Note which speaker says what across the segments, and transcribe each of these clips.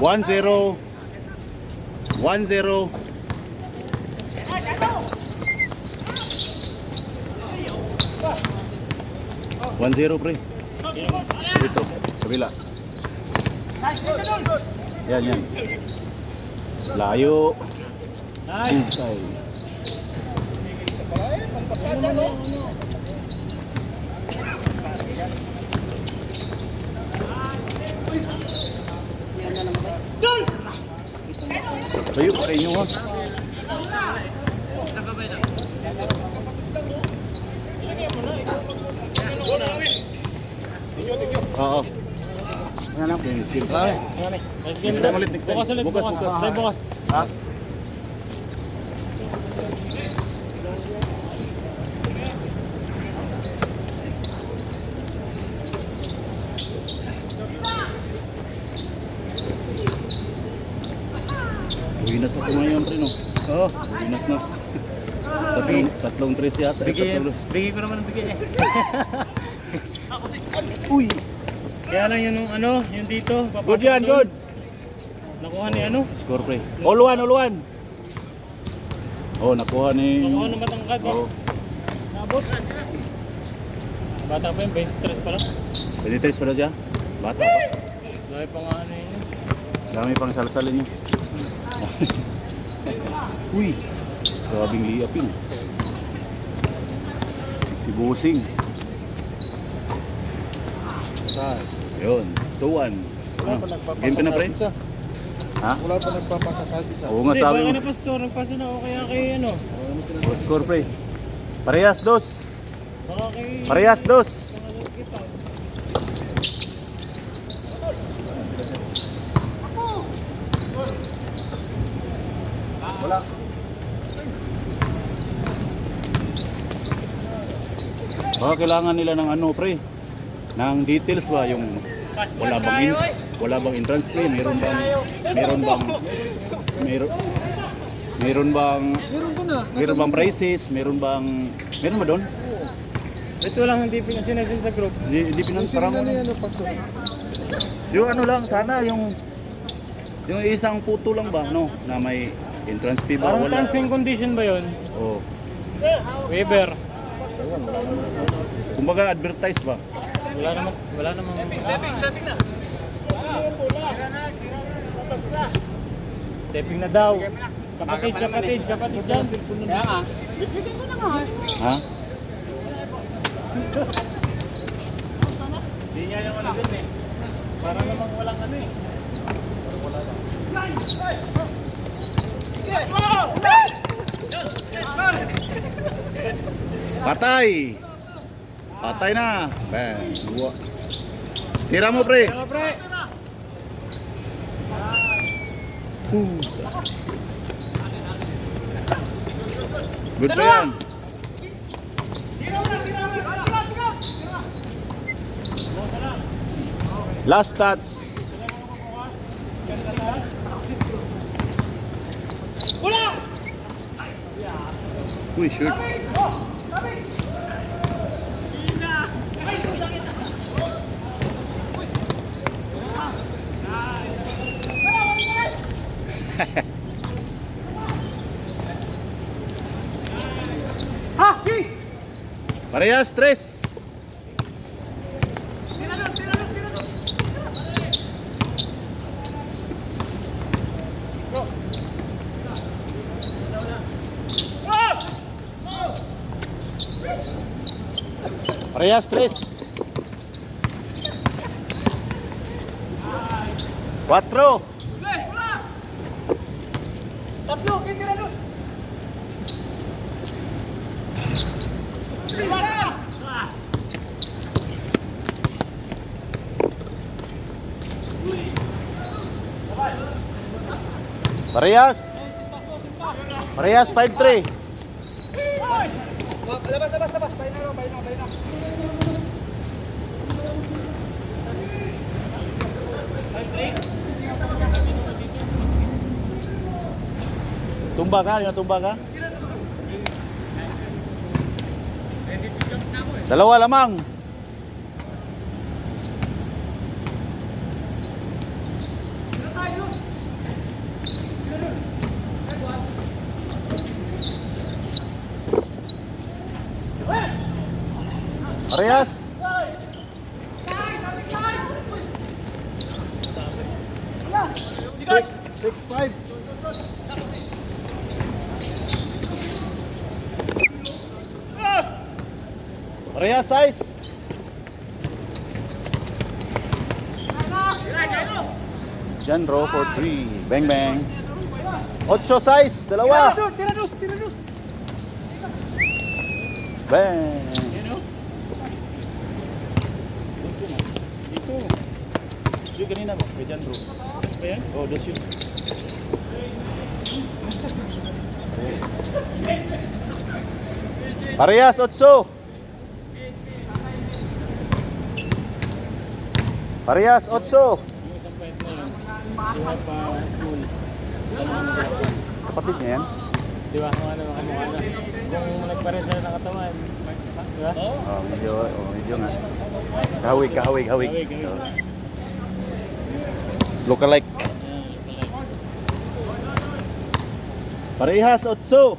Speaker 1: 1-0. 1-0. One zero pre. Dito, kabila. Yan, yan. Layo. Husay. Layo pa kayo ha. Oo. Ano lang? Skill pa. Next time ulit, next time. Bukas.
Speaker 2: Bukas.
Speaker 1: Ha? Winas ako ngayon rin, no? Oo. Winas na. Tatlong tres yata.
Speaker 2: Bigay ko naman ng bigay eh.
Speaker 1: Uy!
Speaker 2: Kaya lang yun yung dito.
Speaker 1: Good yan, good!
Speaker 2: Nakuha ni ano?
Speaker 1: Score pre. All one. Oh, nakuha ni...
Speaker 2: Nakuha ng matangkad.
Speaker 1: Oo.
Speaker 2: Nabot. Bata pa yun, 23 pa lang.
Speaker 1: 23 pa na siya? Bata pa.
Speaker 2: Dahil pa nga ano yun.
Speaker 1: Dami pang salsalin niyo. Uy! Grabing liap yun. Si Busing. Yun, 2-1. Game ka na pre? Ha?
Speaker 3: Wala pa nagpapasa kahit isa.
Speaker 1: Oo nga
Speaker 2: Hindi,
Speaker 1: sabi
Speaker 2: baka
Speaker 1: mo.
Speaker 2: na pastor, nagpasa na ako kaya kay ano.
Speaker 1: Score pre. Parehas dos.
Speaker 2: Baka kay...
Speaker 1: Parehas dos. Wala. Baka kailangan nila ng ano pre, ng details ba yung wala bang entrance fee, meron bang prices, meron ba doon?
Speaker 2: Ito lang hindi pinasinasin sa group.
Speaker 1: Hindi parang yung ano lang sana yung isang puto lang ba no na may entrance fee ba
Speaker 2: Parang
Speaker 1: wala.
Speaker 2: terms and condition ba yun?
Speaker 1: Oh.
Speaker 2: Waiver.
Speaker 1: Kumbaga advertise ba?
Speaker 2: Wala namang... Stepping na daw. Kapatid dyan. Kaya nga. Bigyan ko na nga.
Speaker 1: Ha?
Speaker 2: Hindi niya yung ano dun eh. Para namang walang ano eh.
Speaker 1: Patay! Patay na! Bang! Tira mo pre!
Speaker 2: Kaya pre!
Speaker 1: Pusa! Good pa yan! Last stats! Uy, shoot! Parehas, tres! Parehas, tres! 4! Parehas! Parehas, 5-3!
Speaker 3: Labas. Bayin na.
Speaker 1: Tumba ka? Dalawa lamang.
Speaker 3: 6-5.
Speaker 1: Parehas size. Jan row for 3. Bang bang. 8 size, dalawa.
Speaker 3: Tirados.
Speaker 1: Bang.
Speaker 2: Dito.
Speaker 1: Yung kanina mo, kay Jan row.
Speaker 2: Ba yan?
Speaker 1: Oh, that's yun. Parehas 8. Parehas 8.
Speaker 2: Yung isang point na yun. Yung pa school.
Speaker 1: Kapatid niya yan?
Speaker 2: Di ba? Kung ano, kamukha na. Kung nagpares sila ng katawan. Di ba?
Speaker 1: Oh, medyo nga. Kahawig.
Speaker 2: Kawig.
Speaker 1: Oh. Lookalike.
Speaker 2: Ayan, pala.
Speaker 1: Parehas 8.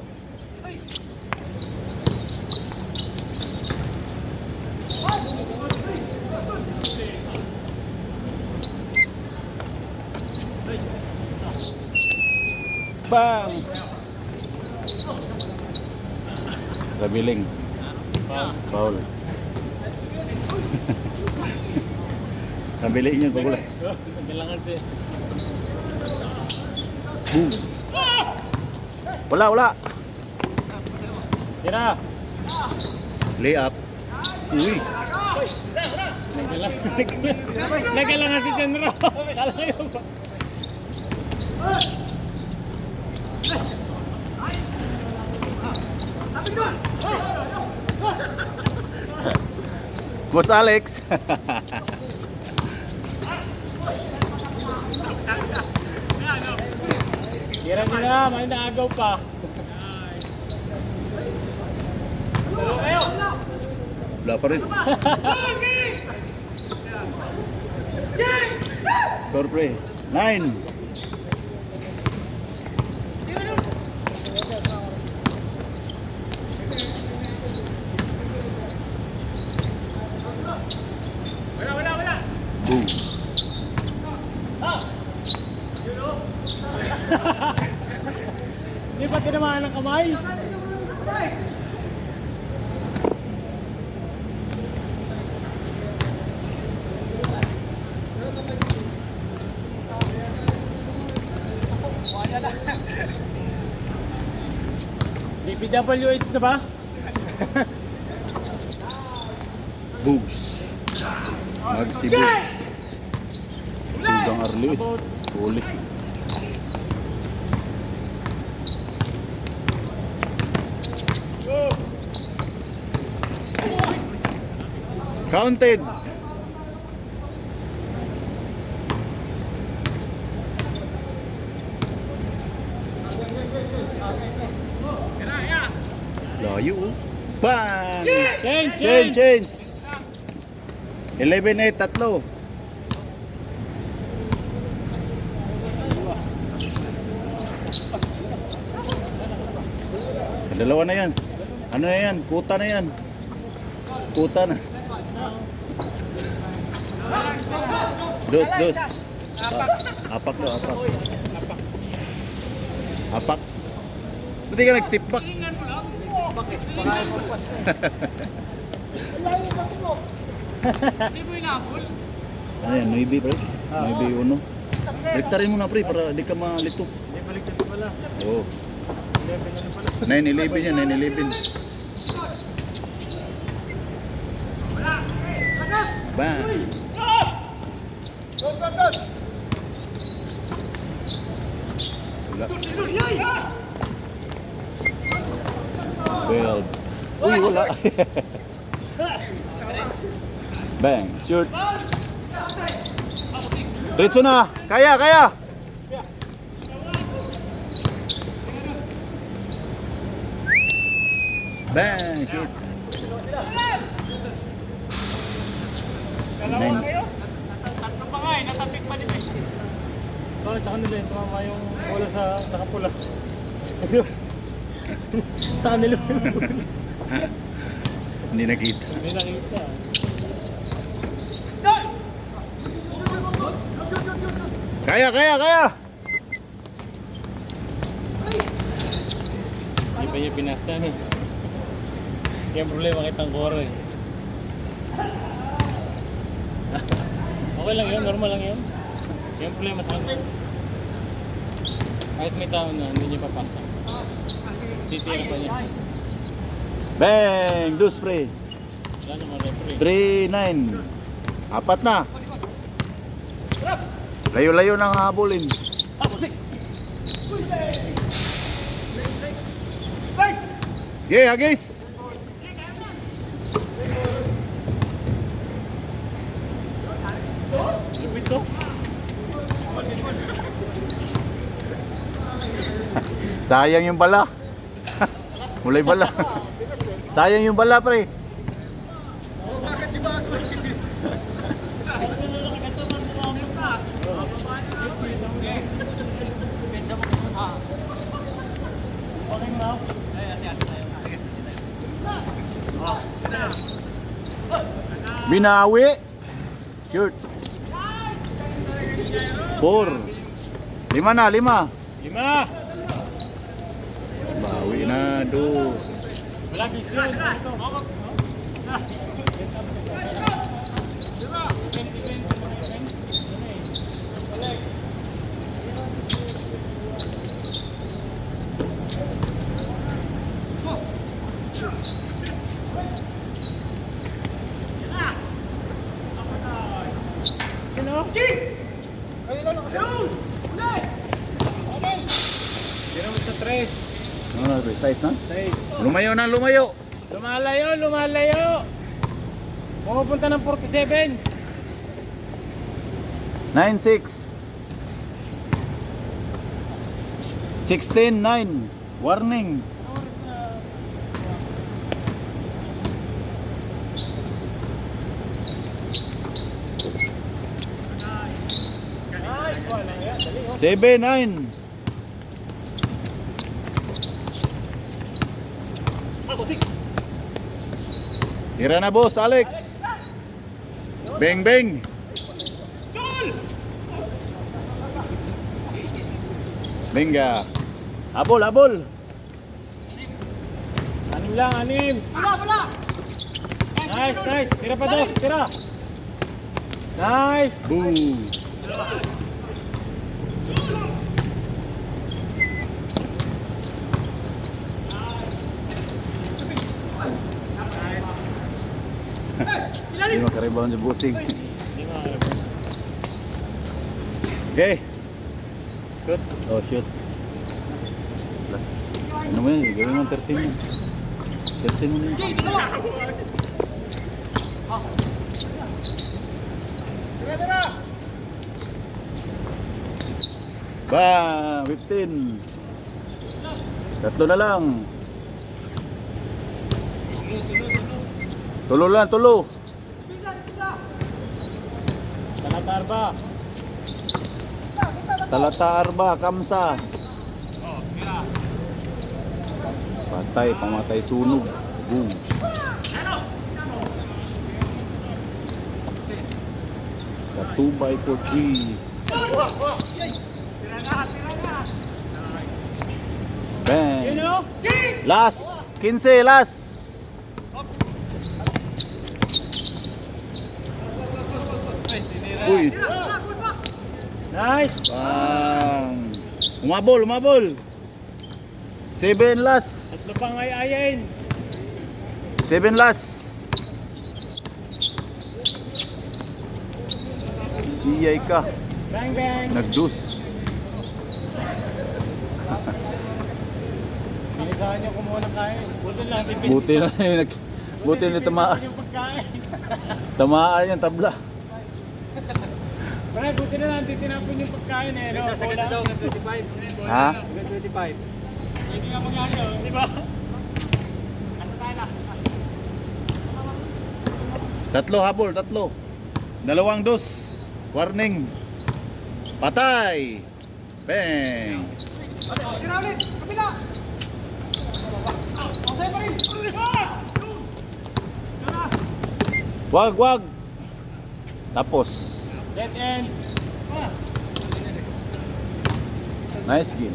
Speaker 1: Bang! Rabiling. Foul. Rabiling yun, pagula.
Speaker 2: Kailangan siya.
Speaker 1: Boom. Wala.
Speaker 2: Tira!
Speaker 1: Lay up. Uy.
Speaker 2: Nagkailangan si Chandra. Kala ko yun ba?
Speaker 1: Boss Alex.
Speaker 2: Tira nyo na, may naagaw pa.
Speaker 1: Wala pa rin. Score pre. 9. Boom.
Speaker 2: Hindi pa tinamaan ng kamay. DPWH na ba?
Speaker 1: Bugs. Magsi Bugs. Sugang Arli. Huli. Counted. Layo. Bang! Change. 11-8, tatlo. Dalawa na yan. Ano na yan? Kuta na yan. Kuta na. Dos. Apak daw, apak. Apak. Ba't di ka nag-step back? Ano yan? 9 pre? 9-1. Rektarin mo na pre para di ka malito.
Speaker 2: Hindi, balik na pala.
Speaker 1: Oo.
Speaker 2: 11 ano pala.
Speaker 1: 9-11 yan, 9-11. Bang! Wala. 12. Uy, wala. Bang, shoot. Diretso na. Kaya. Bang, shoot. 9.
Speaker 2: Tatlo pa nga eh, natapik pa din eh. Oo, tsaka nila yung tumama yung bola sa nakapula. Sa kanila yung bola.
Speaker 1: Hindi nakita.
Speaker 2: Hindi nakita.
Speaker 1: Kaya.
Speaker 2: pa niya pinasa. Yung problema kitang kore. Okay lang yun, normal lang yun. Yung problema sa kanya. Kahit may tao na, hindi niya papasa. Titira pa niya.
Speaker 1: Bang! Dos pre.
Speaker 2: Wala naman referee.
Speaker 1: 3-9. Apat na. Layo-layo nang habulin. Yeah, guys.
Speaker 2: Lupit to.
Speaker 1: Sayang yung bala. Mulay bala. Sayang yung bala, pre. Binawi. Shoot. 4. 5 na, 5.
Speaker 2: 5!
Speaker 1: Bawi na, 2.
Speaker 2: Wala kisyon. Tiramos sa 3.
Speaker 1: Ano, precise na?
Speaker 2: 6.
Speaker 1: Lumayo na, lumayo.
Speaker 2: Lumalayo, lumalayo. Pumupunta ng 47.
Speaker 1: 9-6. 16-9. Warning.
Speaker 2: Ay, wala yan. Dali, oh.
Speaker 1: 7-9. Tira na, boss Alex. Bang bang. Benga. Abol, abol.
Speaker 2: 6 lang, 6. Nice, nice. Tira pa, Dos. Tira. Nice.
Speaker 1: Boom. Hindi makarebound yung busing. Okay. Shoot. Oh, shoot. Ano mo yan? Gawin mo 13 yun. 13 mo na yun. Ba, 15. Tatlo na lang. Tulo lang, tulo.
Speaker 2: Talatarba.
Speaker 1: Talata Arba, Kamsa. Patay, pamatay, sunog. Boom. Katubay for 3. Bang.
Speaker 2: You know?
Speaker 1: Last, 15, last. Uy.
Speaker 2: Nice.
Speaker 1: Bang. Umabol, umabol. 7 last.
Speaker 2: Tatlo pang ayayin.
Speaker 1: 7 last. Iyay ka.
Speaker 2: Bang, bang.
Speaker 1: Nagdus.
Speaker 2: Bilisahan niyo kumuha ng kain. Buti lang.
Speaker 1: Buti na buti na tamaan.
Speaker 2: Yung pagkain.
Speaker 1: Tamaan yung tabla.
Speaker 2: Pre, buti na lang. Titinapin yung pagkain eh. No? Sasagad na daw ng 25.
Speaker 1: Ha?
Speaker 3: 25.
Speaker 2: Hindi nga magyari. Di ba? Ano tayo na?
Speaker 1: Tatlo habol, tatlo. 2 dos. Warning. Patay. Bang.
Speaker 3: Tira ulit! Kabila! Masaya pa rin!
Speaker 1: Wag, wag. Tapos.
Speaker 2: Dead end.
Speaker 1: Nice game.